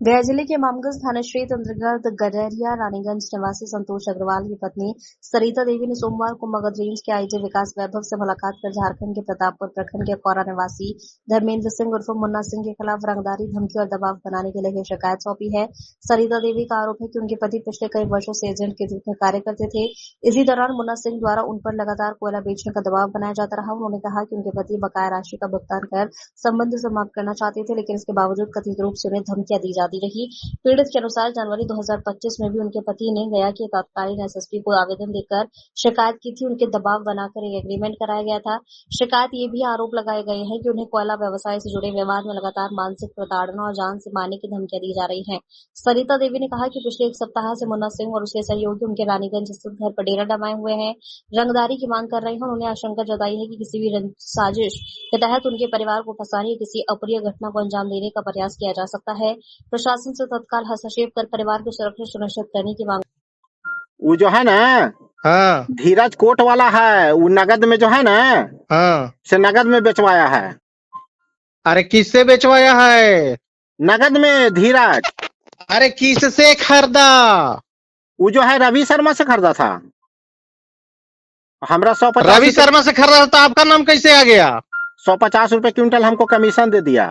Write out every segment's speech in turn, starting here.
गया जिले के इमामगंज थाना क्षेत्र अंतर्गत गडरिया रानीगंज निवासी संतोष अग्रवाल की पत्नी सरिता देवी ने सोमवार को मगध रेंज के आईजी विकास वैभव से मुलाकात कर झारखंड के प्रतापपुर प्रखंड के कौरा निवासी धर्मेंद्र सिंह उर्फ मुन्ना सिंह के खिलाफ रंगदारी, धमकी और दबाव बनाने के लिए शिकायत सौंपी है। सरिता देवी का आरोप है कि उनके पति पिछले कई वर्षों से एजेंट के रूप में कार्य करते थे। इसी दौरान मुन्ना सिंह द्वारा उन पर लगातार कोयला बेचने का दबाव बनाया जाता रहा। उन्होंने कहा कि उनके पति बकाया राशि का भुगतान कर संबंध समाप्त करना चाहते थे, लेकिन इसके बावजूद कथित रूप से उन्हें धमकियां दी जाती रही। पीड़ित के अनुसार जनवरी 2025 में भी उनके पति ने गया के तत्कालीन एसएसपी को आवेदन देकर शिकायत की थी। उनके दबाव बनाकर एक एग्रीमेंट कराया गया था। शिकायत ये भी आरोप लगाए गए हैं कि उन्हें कोयला व्यवसाय से जुड़े विवाद में लगातार मानसिक प्रताड़ना और जान से मारने की धमकियां दी जा रही हैं। सरिता देवी ने कहा कि पिछले एक सप्ताह से मुन्ना सिंह और उसके सहयोगी उनके रानीगंज स्थित घर पर डेरा जमाए हुए हैं, रंगदारी की मांग कर रहे हैं। उन्होंने आशंका जताई है कि किसी भी साजिश के तहत उनके परिवार को फंसाने या किसी अप्रिय घटना को अंजाम देने का प्रयास किया जा सकता है। प्रशासन से तत्काल हस्तक्षेप कर परिवार की सुरक्षा सुनिश्चित करने की मांग। वो जो है ना, हाँ धीरज कोट वाला है, वो नगद में जो है ना, हाँ। से नगद में बेचवाया है। अरे किससे बेचवाया है? नगद में धीरज। अरे किससे खरीदा? वो जो है रवि शर्मा से खरीदा था। हमरा 150 रवि शर्मा से खरीदा था। आपका नाम कैसे आ गया? 150 रुपए क्विंटल हमको कमीशन दे दिया।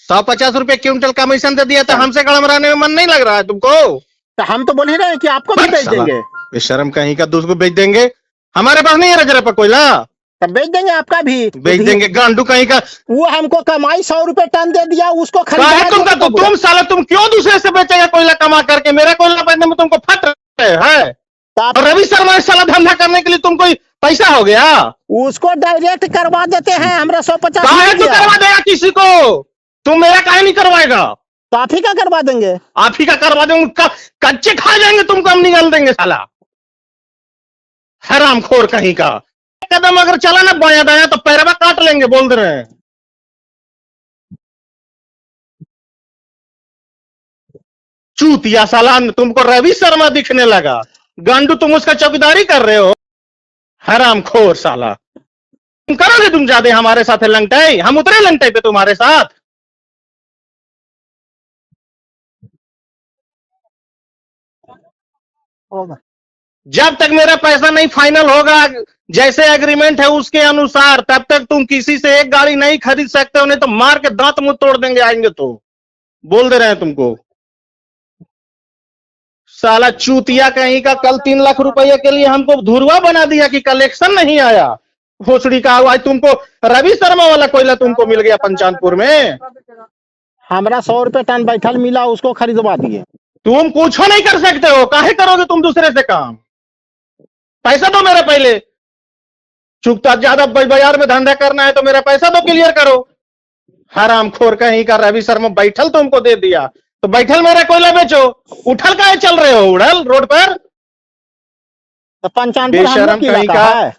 150 रुपए क्विंटल कमीशन दे दिया, तो हमसे गड़मराने में मन नहीं लग रहा है तुमको? तो हम तो बोल ही रहे हैं कि आपको भी बेच देंगे। बेशरम कहीं का, दूसरे को बेच देंगे। हमारे पास नहीं है रजरा पर कोयला, तब बेच देंगे आपका भी। बेच देंगे। गांडू कहीं का। वो हमको कमाई 100 रुपए टन दे दिया, उसको काहे तुम साला तुम क्यों दूसरे से बेचेगा कोयला कमा करके? मेरा कोयला बेचने में तुमको फट है। और रवि शर्मा साला धंधा करने के लिए तुमको पैसा हो गया। उसको डायरेक्ट करवा देते हैं। हमरा 150 करवा देगा किसी को? तुम मेरा काहे नहीं करवाएगा? तो आप ही का करवा देंगे। आप ही का करवा देंगे। कच्चे खा जाएंगे तुमको, हम निकाल देंगे साला। हरामखोर कहीं का। कदम अगर चला ना बाया दाया तो पैरवा काट लेंगे, बोल दे रहे हैं। चूतिया साला, तुमको रवि शर्मा दिखने लगा। गांडू तुम उसका चौकीदारी कर रहे हो। हरामखोर साला। तुम करोगे तुम ज्यादा हमारे साथ लंगटाई? हम उतरे लंगटाई पे तुम्हारे साथ? होगा। जब तक मेरा पैसा नहीं फाइनल होगा, जैसे एग्रीमेंट है उसके अनुसार, तब तक तुम किसी से एक गाड़ी नहीं खरीद सकते हो, नहीं तो मार के दांत मुंह तोड़ देंगे आएंगे तो। बोल दे रहे हैं तुमको। साला चूतिया कहीं का। कल 3 लाख रुपए के लिए हमको धुरवा बना दिया कि कलेक्शन नहीं आया। भोसड़ी का हुआ। तुमको रवि शर्मा वाला कोयला तुमको मिल गया पंचानपुर में। हमरा 100 रुपए टन बैठल मिला, उसको खरीदवा दिए। तुम कुछ नहीं कर सकते हो। काहे करोगे तुम दूसरे से काम? पैसा दो मेरे पहले। चुकता ज्यादा बाजार में धंधा करना है तो मेरा पैसा दो, क्लियर करो। हरामखोर कहीं का। रवि शर्मा बैठल तुमको दे दिया तो बैठल मेरा कोयला बेचो। उठल काहे चल रहे हो उड़ल रोड पर? तो पंचानपुर हम लोग कहीं का है।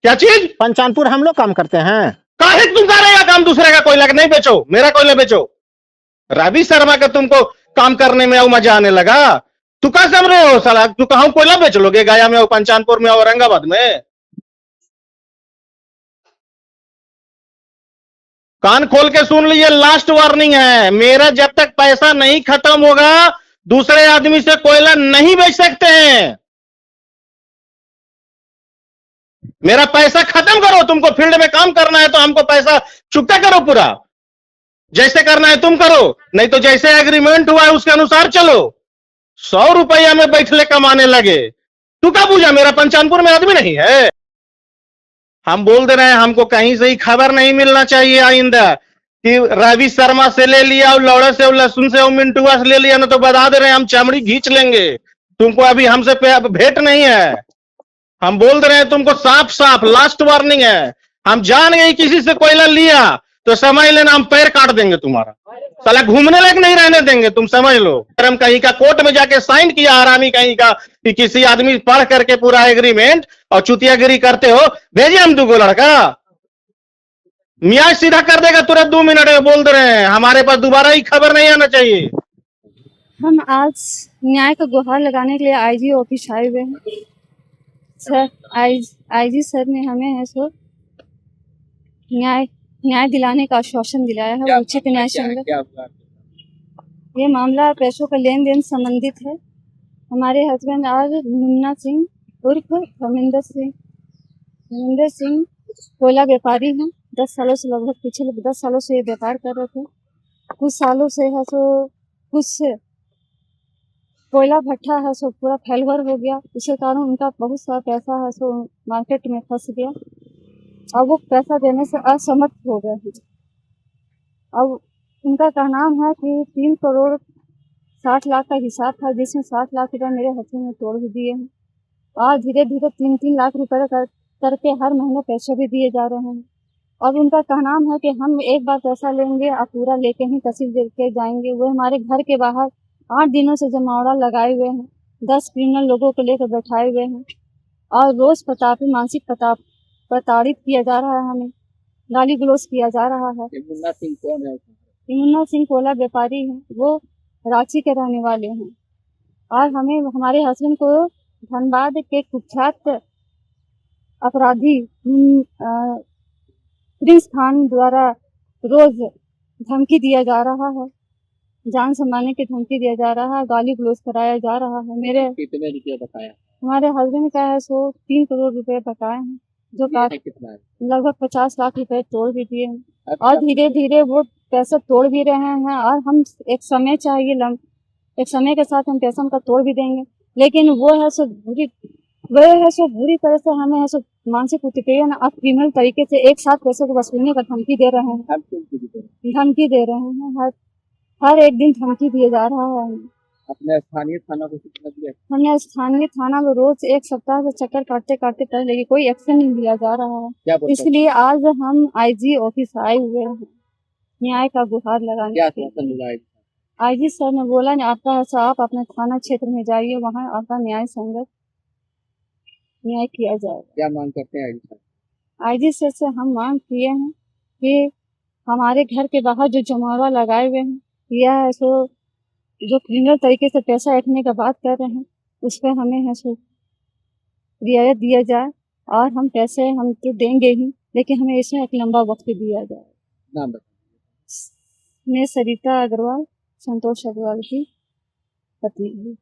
क्या चीज? पंचानपुर हम लोग काम करते हैं। काहे तुम कर रहे हो काम? दूसरे का कोयला नहीं बेचो, मेरा कोयला बेचो। रवि शर्मा का तुमको काम करने में मजा आने लगा। तू क्या समझ रहे हो साला? तू कहां कोयला बेच लोगे? गया में, पंचानपुर में, औरंगाबाद में। कान खोल के सुन लीजिए, लास्ट वार्निंग है। मेरा जब तक पैसा नहीं खत्म होगा, दूसरे आदमी से कोयला नहीं बेच सकते हैं। मेरा पैसा खत्म करो। तुमको फील्ड में काम करना है तो हमको पैसा चुकता करो पूरा। जैसे करना है तुम करो, नहीं तो जैसे एग्रीमेंट हुआ है उसके अनुसार चलो। 100 रुपया में बैठले कमाने लगे। तू क्या पूछा? मेरा पंचानपुर में आदमी नहीं है? हम बोल दे रहे हैं, हमको कहीं से ही खबर नहीं मिलना चाहिए आइंदा कि रवि शर्मा से ले लिया और लौड़े से, लहसुन से और मिंटुआ से ले लिया, ना तो बता दे रहे हैं हम चमड़ी खींच लेंगे। तुमको अभी हमसे भेंट नहीं है। हम बोल दे रहे हैं तुमको साफ साफ, लास्ट वार्निंग है। हम जान गए किसी से कोयला लिया तो समझ लेना हम पैर काट देंगे तुम्हारा। साला घूमने लायक नहीं रहने देंगे, तुम समझ लो। हम कहीं का कोर्ट में जाके साइन किया हरामी कहीं का कि किसी आदमी पढ़ करके पूरा एग्रीमेंट और चुतियागिरी करते हो। भेजिए हम 2 लड़का, मियाँ सीधा कर देगा तुरंत 2 मिनट में। बोल दे रहे हैं हमारे पास दोबारा ही खबर नहीं आना चाहिए। हम आज न्याय का गुहार लगाने के लिए आईजी ऑफिस आए हुए हैं सर। आईजी सर ने हमें है सो न्याय दिलाने का आश्वासन दिलाया है। उचित न्याय संगत ये मामला पैसों का लेन देन संबंधित है। हमारे हस्बैंड आज मुन्ना सिंह उर्फ धर्मेंद्र सिंह कोयला व्यापारी हैं। 10 सालों से, लगभग पिछले 10 सालों से ये व्यापार कर रहे थे। कुछ सालों से है सो कुछ कोयला भट्ठा है सो पूरा फेलवर हो गया। इसके कारण उनका बहुत सारा पैसा है सो मार्केट में फंस गया और वो पैसा देने से असमर्थ हो गए हैं। अब उनका कहना है कि 3 करोड़ 60 लाख का हिसाब था, जिसमें 60 लाख रुपए मेरे हस्बैंड ने तोड़ भी दिए हैं और धीरे धीरे 3-3 लाख रुपए करके हर महीने पैसे भी दिए जा रहे हैं। और उनका कहना है कि हम एक बार पैसा लेंगे और पूरा लेके ही तहसील दे के जाएंगे। वो हमारे घर के बाहर 8 दिनों से जमावड़ा लगाए हुए हैं, 10 क्रिमिनल लोगों को लेकर बैठाए हुए हैं और रोज मानसिक प्रताड़ित किया जा रहा है, हमें गाली गलौज किया जा रहा है। मुन्ना सिंह कौन है? मुन्ना सिंह कोयला व्यापारी हैं, वो रांची के रहने वाले हैं और हमें हमारे हस्बैंड को धनबाद के कुख्यात अपराधी प्रिंस खान द्वारा रोज धमकी दिया जा रहा है, जान से मारने की धमकी दिया जा रहा है, गाली गलौज कराया जा रहा है। कितने रुपये बताया? हमारे हस्बैंड का है सो 3 करोड़ रुपए बकाए हैं, जो कितना है? लगभग 50 लाख रुपए तोड़ भी दिए हैं और धीरे धीरे वो पैसा तोड़ भी रहे हैं। और हम एक समय चाहिए, एक समय के साथ हम पैसा उनका तोड़ भी देंगे, लेकिन वो है सो बुरी तरह से हमें है सो मानसिक उत्पीड़न और क्रिमिनल तरीके से एक साथ पैसे को वसूलने का धमकी दे रहे हैं। धमकी दे रहे हैं, हर एक दिन धमकी दिए जा रहा है। अपने स्थानीय थाना को सूचना दिया? हमने स्थानीय थाना में रोज एक सप्ताह से चक्कर काटते काटते पहले, लेकिन कोई एक्शन नहीं लिया जा रहा है। इसलिए आज हम आईजी ऑफिस आए हुए हैं न्याय का गुहार लगाने। आईजी सर ने बोला आता है सर आप अपने थाना क्षेत्र में जाइए, वहाँ आपका न्याय संगत न्याय किया जाएगा। क्या मांग करते हैं आईजी सर? आईजी सर से हम मांग किए हैं कि हमारे घर के बाहर जो जमावड़ा लगाए हुए हैं या है सो जो क्रिमिनल तरीके से पैसा ऐंठने का बात कर रहे हैं, उस पर हमें है सो रियायत दिया जाए और हम पैसे हम तो देंगे ही, लेकिन हमें इसमें एक लंबा वक्त दिया जाए। नाम बताइए। मैं सरिता अग्रवाल, संतोष अग्रवाल की पत्नी हूँ।